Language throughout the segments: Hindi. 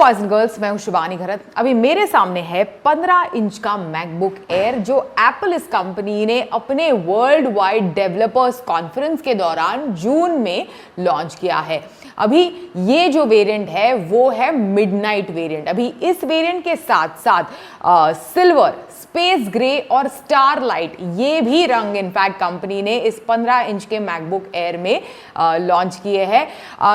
बॉयज एंड गर्ल्स, मैं हूं शुभानी घरत। अभी मेरे सामने है 15 इंच का मैकबुक एयर जो एप्पल इस कंपनी ने अपने वर्ल्ड वाइड डेवलपर्स कॉन्फ्रेंस के दौरान जून में लॉन्च किया है। अभी ये जो वेरिएंट है वो है मिडनाइट वेरिएंट। अभी इस वेरिएंट के साथ साथ सिल्वर, स्पेस ग्रे और स्टार लाइट ये भी रंग इनफैक्ट कंपनी ने इस 15 इंच के मैकबुक एयर में लॉन्च किए हैं।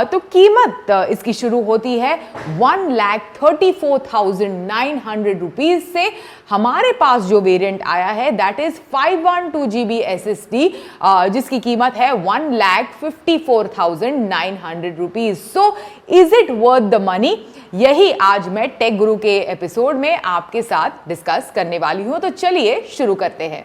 तो कीमत इसकी शुरू होती है 1,34,900 रुपीज से। हमारे पास जो वेरिएंट आया है दैट इज 512 GB SSD जिसकी कीमत है 1,54,900 rupees. So is it worth the money? यही आज मैं टेक गुरु के एपिसोड में आपके साथ डिस्कस करने वाली हूं। तो चलिए शुरू करते हैं।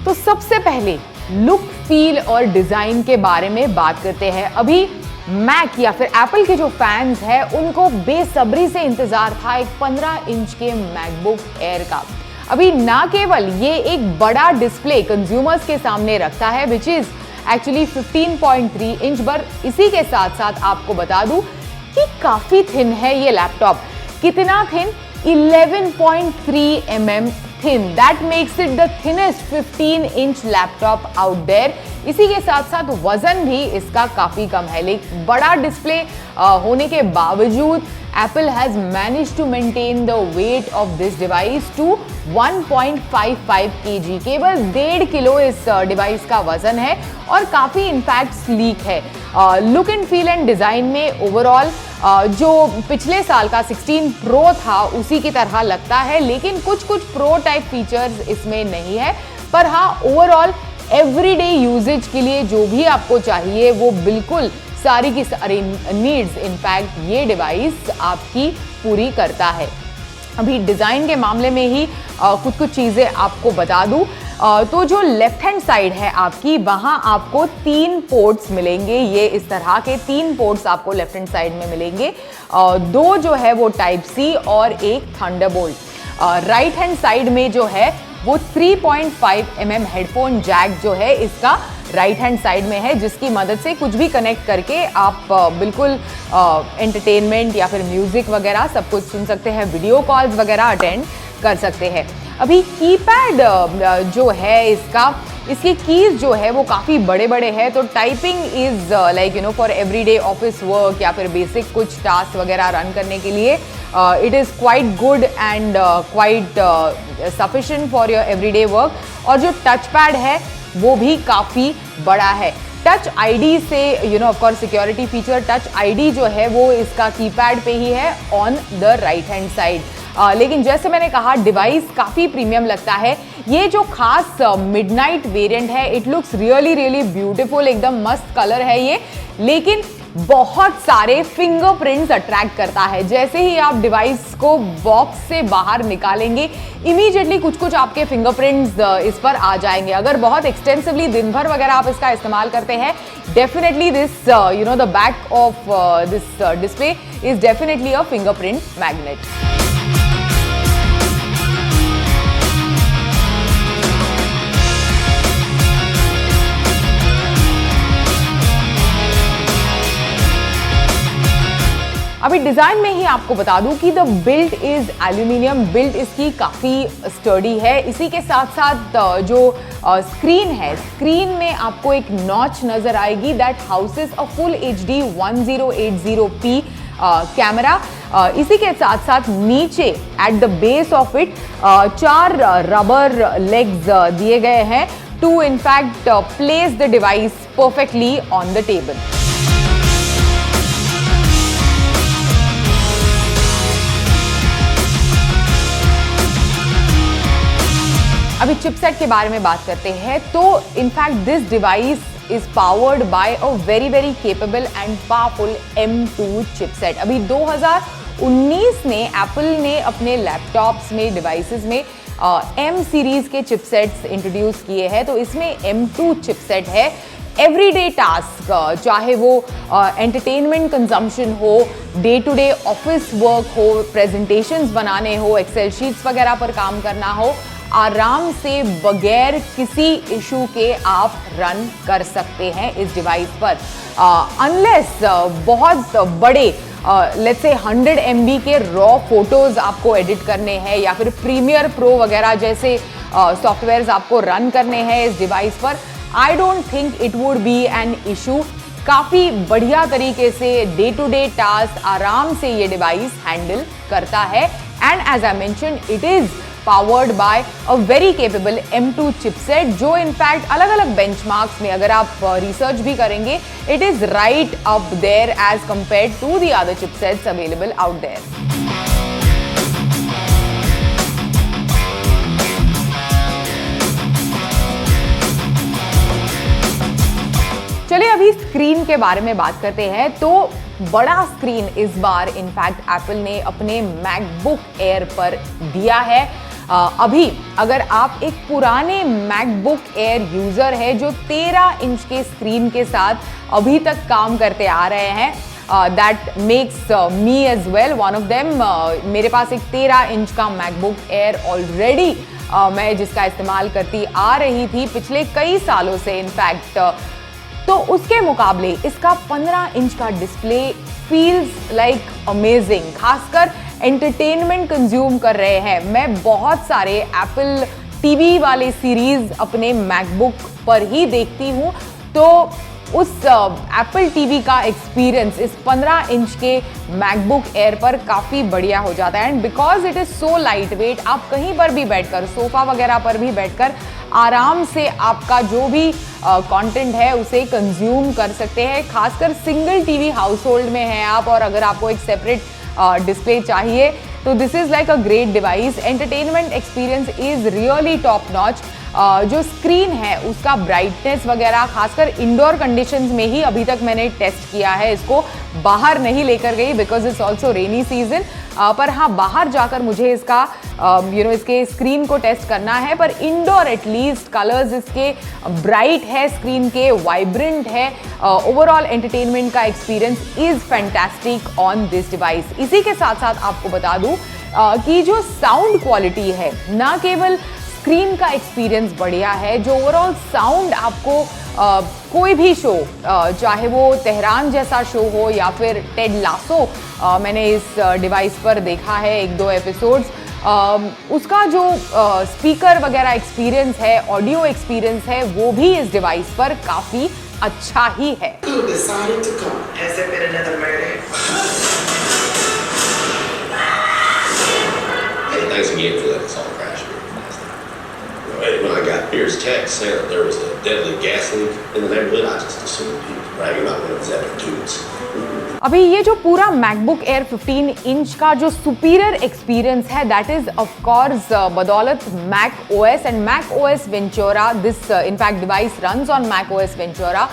तो सबसे पहले लुक, फील और डिजाइन के बारे में बात करते हैं। अभी मैक या फिर एप्पल के जो फैंस हैं उनको बेसब्री से इंतजार था एक 15 इंच के मैकबुक एयर का। अभी ना केवल ये एक बड़ा डिस्प्ले कंज्यूमर्स के सामने रखता है विच इज एक्चुअली 15.3 इंच, पर इसी के साथ साथ आपको बता दूं कि काफी थिन है ये लैपटॉप। कितना thin? 11.3 mm thin. That makes it the thinnest 15 inch laptop out there. इसी के साथ साथ वजन भी इसका काफी कम है, लेकिन बड़ा डिस्प्ले होने के बावजूद Apple has managed to maintain the weight of this device to 1.55 kg। केवल 1.5 किलो इस डिवाइस का वजन है और काफी इनफैक्ट स्लीक है। Look and feel and design में ओवरऑल जो पिछले साल का 16 प्रो था उसी की तरह लगता है, लेकिन कुछ प्रो टाइप फीचर्स इसमें नहीं है। पर हाँ, ओवरऑल एवरीडे यूजेज के लिए जो भी आपको चाहिए वो बिल्कुल सारी की सारी नीड्स इनफैक्ट ये डिवाइस आपकी पूरी करता है। अभी डिजाइन के मामले में ही कुछ चीजें आपको बता दूं तो जो लेफ्ट हैंड साइड है आपकी, वहां आपको 3 पोर्ट्स मिलेंगे। ये इस तरह के 3 पोर्ट्स आपको लेफ्ट हैंड साइड में मिलेंगे। 2 जो है वो टाइप सी और एक थंडरबोल्ट। राइट हैंड साइड में जो है वो 3.5 mm हेडफोन जैक जो है इसका राइट हैंड साइड में है, जिसकी मदद से कुछ भी कनेक्ट करके आप बिल्कुल एंटरटेनमेंट या फिर म्यूजिक वगैरह सब कुछ सुन सकते हैं, वीडियो कॉल्स वगैरह अटेंड कर सकते हैं। अभी कीपैड जो है इसके कीज जो है वो काफ़ी बड़े हैं, तो typing is like you know for everyday office work या फिर बेसिक कुछ टास्क वगैरह रन करने के लिए it is quite good and quite sufficient for your everyday work. और जो टच पैड है वो भी काफ़ी बड़ा है। टच आईडी से you know of course security feature touch ID जो है वो इसका कीपैड पे ही है on the right hand side. लेकिन जैसे मैंने कहा डिवाइस काफ़ी प्रीमियम लगता है। ये जो खास मिडनाइट वेरिएंट है इट लुक्स रियली ब्यूटीफुल, एकदम मस्त कलर है ये, लेकिन बहुत सारे फिंगरप्रिंट्स अट्रैक्ट करता है। जैसे ही आप डिवाइस को बॉक्स से बाहर निकालेंगे इमीडिएटली कुछ आपके फिंगरप्रिंट्स इस पर आ जाएंगे। अगर बहुत एक्सटेंसिवली दिन भर वगैरह आप इसका इस्तेमाल करते हैं, definitely this you know the back of this display is definitely a fingerprint magnet. अभी डिजाइन में ही आपको बता दूं कि the build is aluminium. Build इसकी काफी स्टर्डी है। इसी के साथ साथ जो स्क्रीन है, स्क्रीन में आपको एक नॉच नजर आएगी that houses a full HD 1080p camera. इसी के साथ साथ नीचे at the base of it 4 rubber legs दिए गए हैं to in fact place the device perfectly on the table. अभी चिपसेट के बारे में बात करते हैं तो in fact this device is powered by a very capable and powerful M2 chipset. अभी 2019 में एप्पल ने अपने लैपटॉप्स में, डिवाइसेस में M सीरीज के चिपसेट्स इंट्रोड्यूस किए हैं, तो इसमें M2 चिपसेट है। एवरीडे टास्क, चाहे वो एंटरटेनमेंट कंजम्पशन हो, day to day office work हो, प्रेजेंटेशंस बनाने हो, एक्सेल शीट्स वगैरह पर काम करना हो, आराम से बगैर किसी इशू के आप रन कर सकते हैं इस डिवाइस पर। अनलेस बहुत बड़े लेट्स से 100 MB के रॉ फोटोज आपको एडिट करने हैं या फिर प्रीमियर प्रो वगैरह जैसे सॉफ्टवेयर्स आपको रन करने हैं इस डिवाइस पर, I don't think it would be an issue. काफ़ी बढ़िया तरीके से डे टू डे टास्क आराम से ये डिवाइस हैंडल करता है। And as I mentioned, it is powered by a very capable M2 chipset, जो इनफैक्ट अलग अलग बेंचमार्क्स में अगर आप रिसर्च भी करेंगे, it is right up there as compared to the other chipsets available out there. चलिए अभी स्क्रीन के बारे में बात करते हैं। तो बड़ा स्क्रीन इस बार इनफैक्ट एप्पल ने अपने मैकबुक एयर पर दिया है। अभी अगर आप एक पुराने मैकबुक एयर यूजर है जो 13 इंच के स्क्रीन के साथ अभी तक काम करते आ रहे हैं, that makes me as well one of them. मेरे पास एक 13 इंच का मैकबुक एयर ऑलरेडी मैं जिसका इस्तेमाल करती आ रही थी पिछले कई सालों से इनफैक्ट। तो उसके मुकाबले इसका 15 इंच का डिस्प्ले फील्स लाइक अमेजिंग, खासकर एंटरटेनमेंट कंज्यूम कर रहे हैं। मैं बहुत सारे एप्पल टीवी वाले सीरीज अपने मैकबुक पर ही देखती हूँ, तो उस एप्पल टीवी का एक्सपीरियंस इस 15 इंच के मैकबुक एयर पर काफ़ी बढ़िया हो जाता है। And because it is so light weight, आप कहीं पर भी बैठकर, सोफा वगैरह पर भी बैठकर आराम से आपका जो भी कंटेंट है उसे कंज्यूम कर सकते हैं। खासकर सिंगल टीवी हाउस होल्ड में है आप और अगर आपको एक सेपरेट डिस्प्ले चाहिए तो this is like a great device. Entertainment experience is really top notch. जो स्क्रीन है उसका ब्राइटनेस वगैरह, खासकर इंडोर कंडीशंस में ही अभी तक मैंने टेस्ट किया है इसको, बाहर नहीं लेकर गई because it's also rainy season. पर हाँ, बाहर जाकर मुझे इसका इसके स्क्रीन को टेस्ट करना है। पर इंडोर एटलीस्ट कलर्स इसके ब्राइट है, स्क्रीन के वाइब्रेंट है। ओवरऑल एंटरटेनमेंट का experience is fantastic on this device. इसी के साथ साथ आपको बता दूं कि जो साउंड क्वालिटी है, ना केवल स्क्रीन का एक्सपीरियंस बढ़िया है, जो ओवरऑल साउंड आपको कोई भी शो, चाहे वो तेहरान जैसा शो हो या फिर टेड लासो, मैंने इस डिवाइस पर देखा है 1-2 एपिसोड्स, उसका जो स्पीकर वगैरह एक्सपीरियंस है, ऑडियो एक्सपीरियंस है, वो भी इस डिवाइस पर काफ़ी अच्छा ही है। When I got Pierce text saying that there was a deadly gas leak in the neighborhood, I just assumed he was bragging about one of his epic dudes. अभी ये जो पूरा मैकबुक एयर 15 इंच का जो सुपीरियर एक्सपीरियंस है, दैट इज ऑफ कोर्स बदौलत Mac OS and Mac OS Ventura. This in fact device runs on Mac OS Ventura.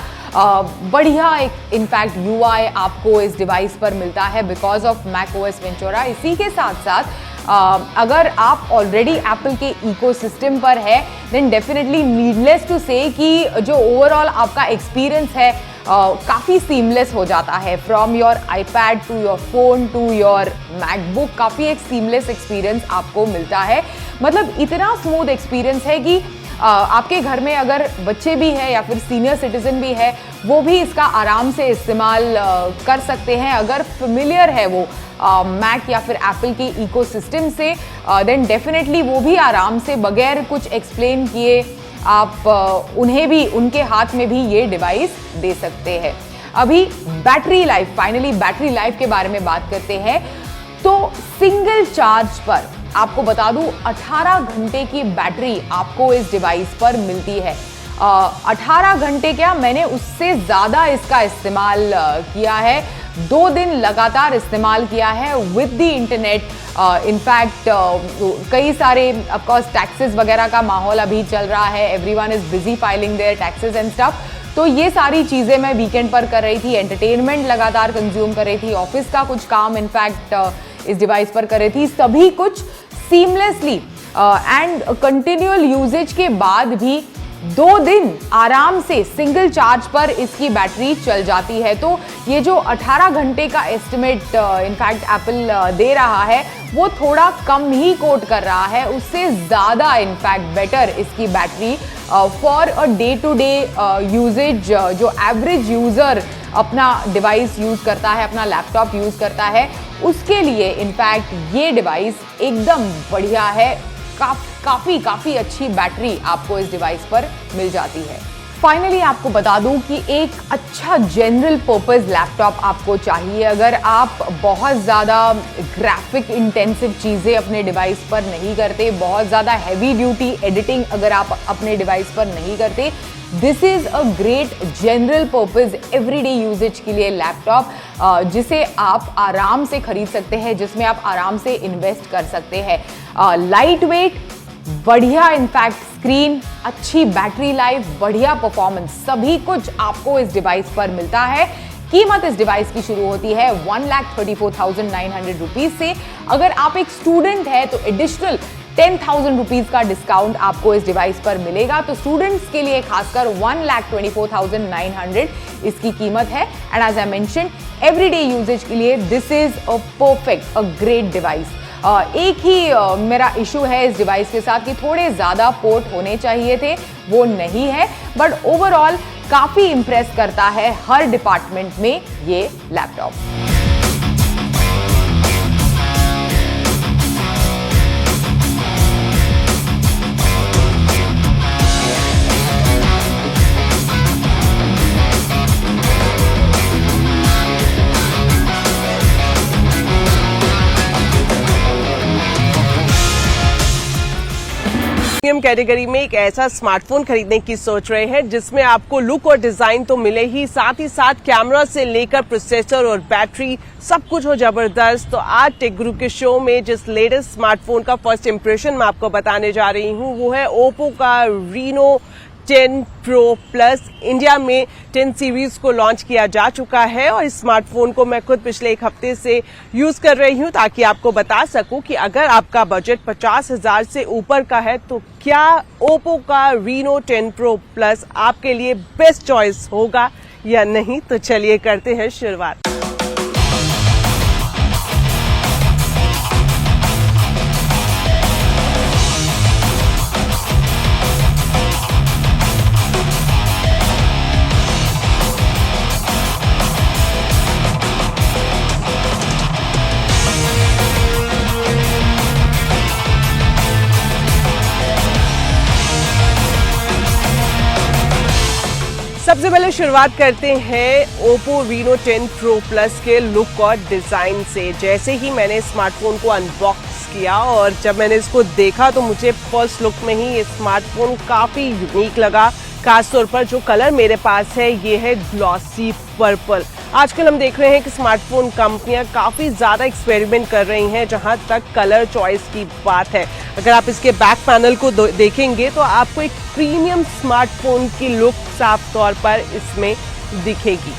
बढ़िया एक इनफैक्ट यूआई आपको इस डिवाइस पर मिलता है because of Mac OS Ventura. इसी के साथ साथ अगर आप ऑलरेडी एप्पल के इकोसिस्टम पर है, देन डेफिनेटली नीडलेस टू से कि जो ओवरऑल आपका एक्सपीरियंस है काफ़ी सीमलेस हो जाता है। From your iPad to your phone to your MacBook, काफ़ी एक सीमलेस एक्सपीरियंस आपको मिलता है। मतलब इतना स्मूथ एक्सपीरियंस है कि आपके घर में अगर बच्चे भी हैं या फिर सीनियर सिटीजन भी है, वो भी इसका आराम से इस्तेमाल कर सकते हैं। अगर फेमिलियर है वो मैक या फिर एप्पल के इकोसिस्टम से, देन डेफिनेटली वो भी आराम से बगैर कुछ एक्सप्लेन किए आप उन्हें भी, उनके हाथ में भी ये डिवाइस दे सकते हैं। अभी battery life, finally battery life के बारे में बात करते हैं। तो सिंगल चार्ज पर आपको बता दूं 18 घंटे की बैटरी आपको इस डिवाइस पर मिलती है। 18 घंटे क्या, मैंने उससे ज़्यादा इसका इस्तेमाल किया है। 2 दिन लगातार इस्तेमाल किया है विद द इंटरनेट। इनफैक्ट कई सारे ऑफकोर्स टैक्सेस वगैरह का माहौल अभी चल रहा है, everyone is busy filing their taxes and stuff. तो ये सारी चीज़ें मैं वीकेंड पर कर रही थी, एंटरटेनमेंट लगातार कंज्यूम कर रही थी, ऑफिस का कुछ काम इनफैक्ट इस डिवाइस पर कर रही थी, सभी कुछ सीमलेसली एंड कंटिन्यूअल यूजेज के बाद भी 2 दिन आराम से सिंगल चार्ज पर इसकी बैटरी चल जाती है। तो ये जो 18 घंटे का एस्टिमेट इनफैक्ट एप्पल दे रहा है वो थोड़ा कम ही कोट कर रहा है, उससे ज़्यादा इनफैक्ट बेटर इसकी battery for a day to day usage जो एवरेज यूज़र अपना डिवाइस यूज़ करता है, अपना लैपटॉप यूज़ करता है, उसके लिए इनफैक्ट ये डिवाइस एकदम बढ़िया है। काफ़ी अच्छी बैटरी आपको इस डिवाइस पर मिल जाती है। फाइनली आपको बता दूं कि एक अच्छा जनरल पर्पस लैपटॉप आपको चाहिए अगर आप बहुत ज़्यादा ग्राफिक इंटेंसिव चीज़ें अपने डिवाइस पर नहीं करते, बहुत ज़्यादा हैवी ड्यूटी एडिटिंग अगर आप अपने डिवाइस पर नहीं करते, this is a great general purpose everyday usage के लिए लैपटॉप जिसे आप आराम से खरीद सकते हैं, जिसमें आप आराम से इन्वेस्ट कर सकते हैं। लाइट वेट, बढ़िया इनफैक्ट स्क्रीन, अच्छी बैटरी लाइफ, बढ़िया परफॉर्मेंस, सभी कुछ आपको इस डिवाइस पर मिलता है। कीमत इस डिवाइस की शुरू होती है 1,34,900 रुपीज से। अगर आप एक स्टूडेंट है तो एडिशनल 10,000 रुपीज का डिस्काउंट आपको इस डिवाइस पर मिलेगा। तो स्टूडेंट्स के लिए खासकर 1,24,900 इसकी कीमत है। And as I mention everyday usage के लिए this is a perfect, a great device. एक ही मेरा इशू है इस डिवाइस के साथ कि थोड़े ज़्यादा पोर्ट होने चाहिए थे, वो नहीं है, बट ओवरऑल काफ़ी इंप्रेस करता है हर डिपार्टमेंट में ये लैपटॉप। प्रीमियम कैटेगरी में एक ऐसा स्मार्टफोन खरीदने की सोच रहे हैं जिसमें आपको लुक और डिजाइन तो मिले ही, साथ ही साथ कैमरा से लेकर प्रोसेसर और बैटरी सब कुछ हो जबरदस्त। तो आज टेक गुरु के शो में जिस लेटेस्ट स्मार्टफोन का फर्स्ट इंप्रेशन मैं आपको बताने जा रही हूँ वो है ओप्पो का Reno 10 Pro Plus। इंडिया में 10 सीरीज को लॉन्च किया जा चुका है और इस स्मार्टफोन को मैं खुद पिछले एक हफ्ते से यूज कर रही हूं ताकि आपको बता सकूं कि अगर आपका बजट 50,000 से ऊपर का है तो क्या ओप्पो का Reno 10 Pro Plus आपके लिए बेस्ट चॉइस होगा या नहीं। तो चलिए करते हैं शुरुआत। सबसे पहले शुरुआत करते हैं ओप्पो Reno 10 Pro Plus के लुक और डिजाइन से। जैसे ही मैंने स्मार्टफोन को अनबॉक्स किया और जब मैंने इसको देखा तो मुझे फर्स्ट लुक में ही ये स्मार्टफोन काफी यूनिक लगा। खासतौर पर जो कलर मेरे पास है ये है ग्लॉसी पर्पल। आजकल हम देख रहे हैं कि स्मार्टफोन कंपनियां काफी ज्यादा एक्सपेरिमेंट कर रही हैं जहां तक कलर चॉइस की बात है। अगर आप इसके बैक पैनल को देखेंगे तो आपको एक प्रीमियम स्मार्टफोन की लुक साफ तौर पर इसमें दिखेगी।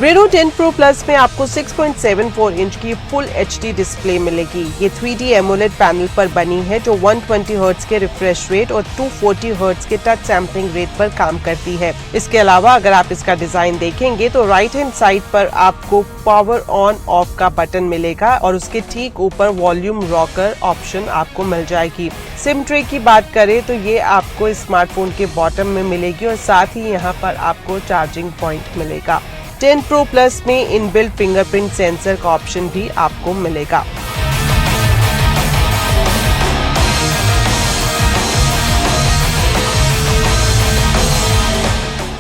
Reno 10 Pro Plus में आपको 6.74 इंच की फुल HD डिस्प्ले मिलेगी। ये 3D AMOLED पैनल पर बनी है जो 120 हर्ट्ज के रिफ्रेश रेट और 240 हर्ट्ज के टच सैम्पलिंग रेट पर काम करती है। इसके अलावा अगर आप इसका डिजाइन देखेंगे तो राइट हैंड साइड पर आपको पावर ऑन ऑफ का बटन मिलेगा और उसके ठीक ऊपर वॉल्यूम रॉकर ऑप्शन आपको मिल जाएगी। सिम ट्रे की बात करें तो ये आपको स्मार्टफोन के बॉटम में मिलेगी और साथ ही यहाँ पर आपको चार्जिंग पॉइंट मिलेगा। 10 Pro Plus में इनबिल्ट फिंगरप्रिंट सेंसर का ऑप्शन भी आपको मिलेगा।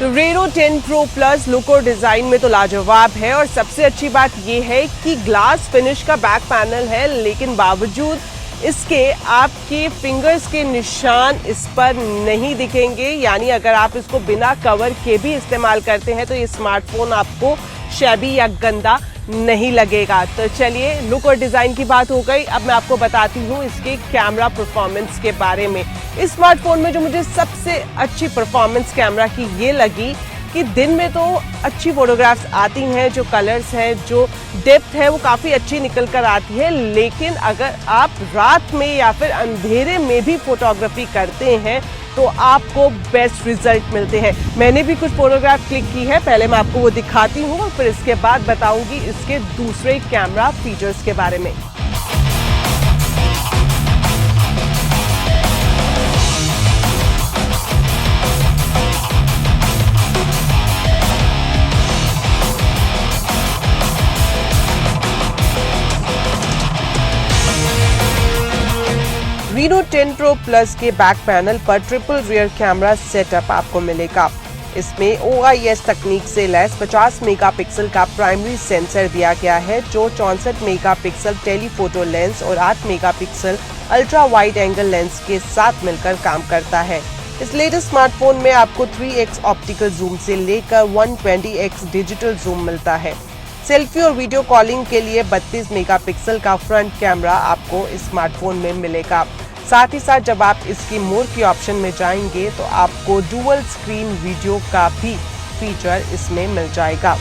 तो Reno 10 Pro Plus लुक और डिजाइन में तो लाजवाब है और सबसे अच्छी बात यह है कि ग्लास फिनिश का बैक पैनल है, लेकिन बावजूद इसके आपके फिंगर्स के निशान इस पर नहीं दिखेंगे। यानी अगर आप इसको बिना कवर के भी इस्तेमाल करते हैं तो ये स्मार्टफोन आपको शैबी या गंदा नहीं लगेगा। तो चलिए लुक और डिजाइन की बात हो गई, अब मैं आपको बताती हूँ इसके कैमरा परफॉर्मेंस के बारे में। इस स्मार्टफोन में जो मुझे सबसे अच्छी परफॉर्मेंस कैमरा की ये लगी कि दिन में तो अच्छी फोटोग्राफ्स आती हैं, जो कलर्स हैं, जो डेप्थ है वो काफ़ी अच्छी निकल कर आती है, लेकिन अगर आप रात में या फिर अंधेरे में भी फोटोग्राफी करते हैं तो आपको बेस्ट रिजल्ट मिलते हैं। मैंने भी कुछ फोटोग्राफ क्लिक की है, पहले मैं आपको वो दिखाती हूँ और फिर इसके बाद बताऊंगी इसके दूसरे कैमरा फीचर्स के बारे में। Reno 10 Pro Plus के बैक पैनल पर ट्रिपल रियर कैमरा सेटअप आपको मिलेगा। इसमें OIS तकनीक से लैस 50 मेगापिक्सल का प्राइमरी सेंसर दिया गया है, जो 64 मेगापिक्सल टेलीफोटो लेंस और 8 megapixel ultra wide angle lens के साथ मिलकर काम करता है। इस लेटेस्ट स्मार्टफोन में आपको 3x ऑप्टिकल जूम से लेकर 120x डिजिटल जूम मिलता है। सेल्फी और वीडियो कॉलिंग के लिए 32 मेगापिक्सल का फ्रंट कैमरा आपको इस स्मार्टफोन में मिलेगा। साथ ही साथ जब आप इसकी मोर की ऑप्शन में जाएंगे तो आपको डुअल स्क्रीन वीडियो का भी फीचर इसमें मिल जाएगा।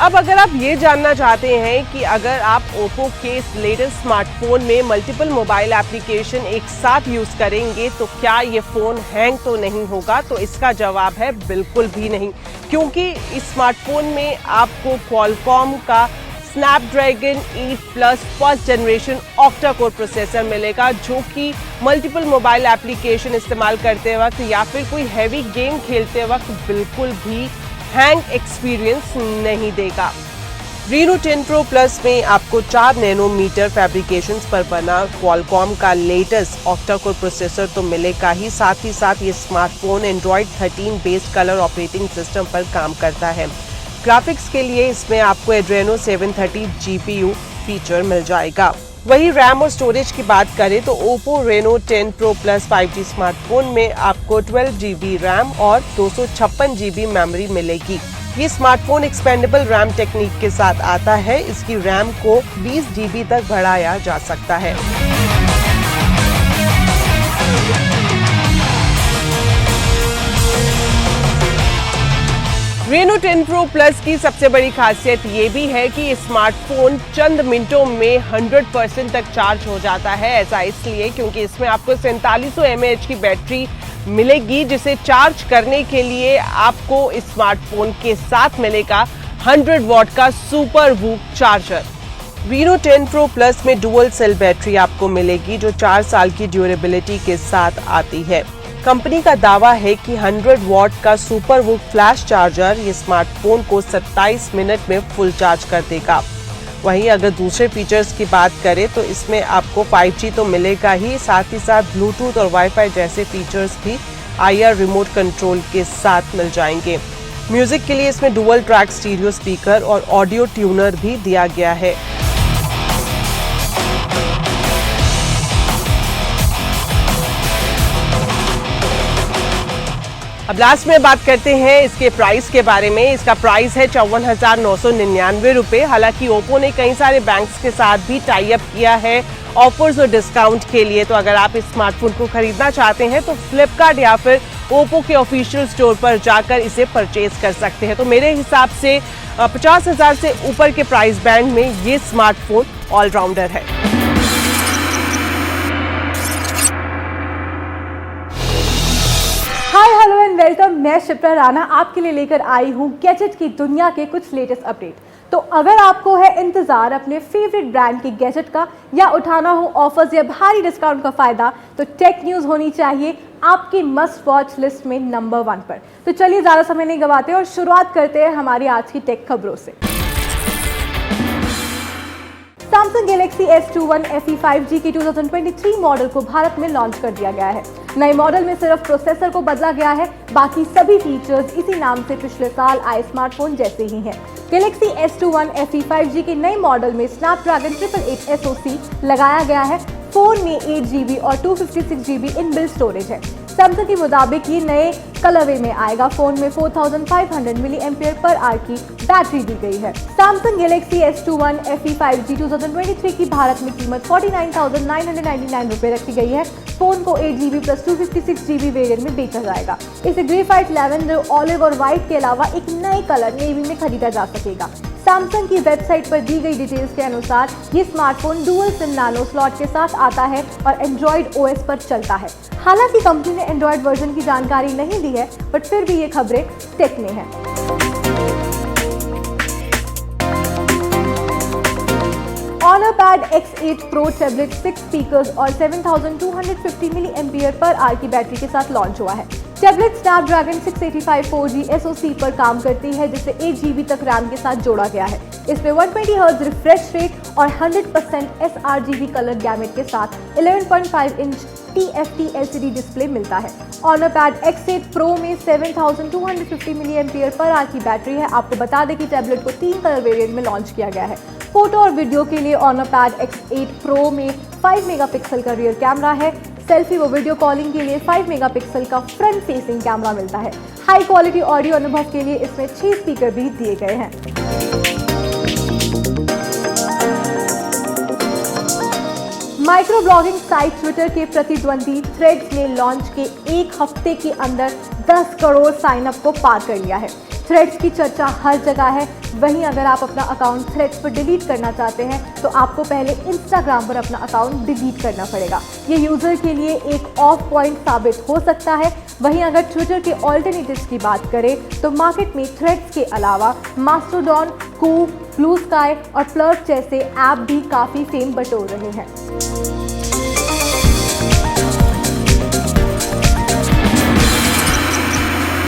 अब अगर आप ये जानना चाहते हैं कि अगर आप Oppo के इस लेटेस्ट स्मार्टफोन में मल्टीपल मोबाइल एप्लीकेशन एक साथ यूज करेंगे तो क्या ये फोन हैंग तो नहीं होगा, तो इसका जवाब है बिल्कुल भी नहीं, क्योंकि इस स्मार्टफोन में आपको Qualcomm का Snapdragon 8 Plus first generation octa core processor मिलेगा, जो कि मल्टीपल मोबाइल एप्लीकेशन इस्तेमाल करते वक्त या फिर कोई हैवी गेम खेलते वक्त बिल्कुल भी हैंग एक्सपीरियंस नहीं देगा। Reno 10 Pro Plus में आपको 4 नैनोमीटर फैब्रिकेशंस पर बना Qualcomm का लेटेस्ट ऑक्टा कोर प्रोसेसर तो मिलेगा ही, साथ ये smartphone Android 13 based colour operating system पर काम करता है। ग्राफिक्स के लिए इसमें आपको Adreno 730 GPU फीचर मिल जाएगा। वही रैम और स्टोरेज की बात करें तो Oppo Reno 10 Pro Plus 5G smartphone में आपको 12 GB रैम और 256 GB मेमोरी मिलेगी। ये स्मार्टफोन एक्सपेंडेबल रैम टेक्निक के साथ आता है। इसकी रैम को 20 GB तक बढ़ाया जा सकता है। Reno 10 Pro Plus की सबसे बड़ी खासियत ये भी है कि स्मार्टफोन चंद मिनटों में 100% तक चार्ज हो जाता है। ऐसा इसलिए क्योंकि इसमें आपको 4700 mAh की बैटरी मिलेगी, जिसे चार्ज करने के लिए आपको इस स्मार्टफोन के साथ मिलेगा 100 वॉट का super VOOC charger. Reno 10 Pro Plus में डुअल सेल बैटरी आपको मिलेगी, जो 4 साल की ड्यूरेबिलिटी के साथ आती है। कंपनी का दावा है कि 100 वॉट का सुपर वूक फ्लैश चार्जर ये स्मार्टफोन को 27 मिनट में फुल चार्ज कर देगा। वहीं अगर दूसरे फीचर्स की बात करें तो इसमें आपको 5G तो मिलेगा ही, साथ ब्लूटूथ और वाईफाई जैसे फीचर्स भी IR रिमोट कंट्रोल के साथ मिल जाएंगे। म्यूजिक के लिए इसमें डुअल ट्रैक स्टीरियो स्पीकर और ऑडियो ट्यूनर भी दिया गया है। अब लास्ट में बात करते हैं इसके प्राइस के बारे में। इसका प्राइस है 54,999 रुपए। हालांकि ओप्पो ने कई सारे बैंक्स के साथ भी टाई अप किया है ऑफर्स और डिस्काउंट के लिए। तो अगर आप इस स्मार्टफोन को खरीदना चाहते हैं तो फ्लिपकार्ट या फिर ओप्पो के ऑफिशियल स्टोर पर जाकर इसे परचेज कर सकते हैं। तो मेरे हिसाब से 50,000 से ऊपर के प्राइस बैंड में ये स्मार्टफोन ऑलराउंडर है। Hi hello and welcome. मैं शिप्रा राणा आपके लिए लेकर आई हूँ गैजेट की दुनिया के कुछ लेटेस्ट अपडेट। तो अगर आपको है इंतजार अपने फेवरेट ब्रांड के गैजेट का या उठाना हो ऑफर्स या भारी डिस्काउंट का फायदा, तो टेक न्यूज़ होनी चाहिए आपकी मस्ट वॉच लिस्ट में नंबर 1 पर। तो चलिए ज़्यादा समय नहीं गवाते और शुरुआत करते हैं हमारी आज की टेक खबरों से। Samsung Galaxy S21 FE 5G की 2023 मॉडल को भारत में लॉन्च कर दिया गया है। नए मॉडल में सिर्फ प्रोसेसर को बदला गया है, बाकी सभी फीचर्स इसी नाम से पिछले साल आए स्मार्टफोन जैसे ही हैं। Galaxy S21 FE 5G के नए मॉडल में Snapdragon 888 SoC लगाया गया है। फोन में 8GB और 256GB इनबिल्ट स्टोरेज है। सैमसंग के मुताबिक ये नए कलरवे में आएगा। फोन में 4500 mAh की बैटरी दी गई है। Samsung Galaxy S21 FE 5G 2023 की भारत में कीमत 49,999 रुपए रखी गई है। फोन को 8GB प्लस 256GB वेरिएंट में बेचा जाएगा। इसे ग्रेफाइट, लैवेंडर, ऑलिव और व्हाइट के अलावा एक नए कलर नेवी में खरीदा जा सकेगा। सैमसंग की वेबसाइट पर दी गई डिटेल्स के अनुसार ये smartphone dual SIM nano slot के साथ आता है और एंड्रॉइड OS पर चलता है। हालांकि कंपनी ने एंड्रॉइड वर्जन की जानकारी नहीं दी है, बट फिर भी ये खबरें टेक में है। HonorPad X8 Pro tablet 6 speakers और 7250 mAh की बैटरी के साथ लॉन्च हुआ है। टैबलेट स्नैपड्रैगन 685 4G SoC पर काम करती है, जिसे 8 GB तक रैम के साथ जोड़ा गया है। इसमें 120 Hz रिफ्रेश रेट और 100% sRGB कलर गैमेट के साथ 11.5 इंच TFT LCD डिस्प्ले मिलता है। HonorPad X8 Pro में 7250 mAh की बैटरी है। आपको बता दें कि टैबलेट को 3 कलर वेरिएंट में लॉन्च किया गया है। फोटो और वीडियो के लिए HonorPad X8 Pro में 5 मेगापिक्सल का रियर कैमरा है। सेल्फी व वीडियो कॉलिंग के लिए 5 मेगापिक्सल का फ्रंट फेसिंग कैमरा मिलता है। हाई क्वालिटी ऑडियो अनुभव के लिए इसमें 6 स्पीकर भी दिए गए हैं। माइक्रो ब्लॉगिंग साइट ट्विटर के प्रतिद्वंदी थ्रेड्स ने लॉन्च के 1 हफ्ते के अंदर 10 करोड़ साइन अप को पार कर लिया है। थ्रेड्स की चर्चा हर जगह है। वहीं अगर आप अपना अकाउंट थ्रेड्स पर डिलीट करना चाहते हैं तो आपको पहले इंस्टाग्राम पर अपना अकाउंट डिलीट करना पड़ेगा। ये यूजर के लिए एक ऑफ पॉइंट साबित हो सकता है। वहीं अगर ट्विटर के ऑल्टरनेटिव्स की बात करें तो मार्केट में थ्रेड्स के अलावा मास्टरडॉन, कूक, ब्लू स्काई और प्लर्क जैसे ऐप भी काफ़ी फेम बटोर रहे हैं।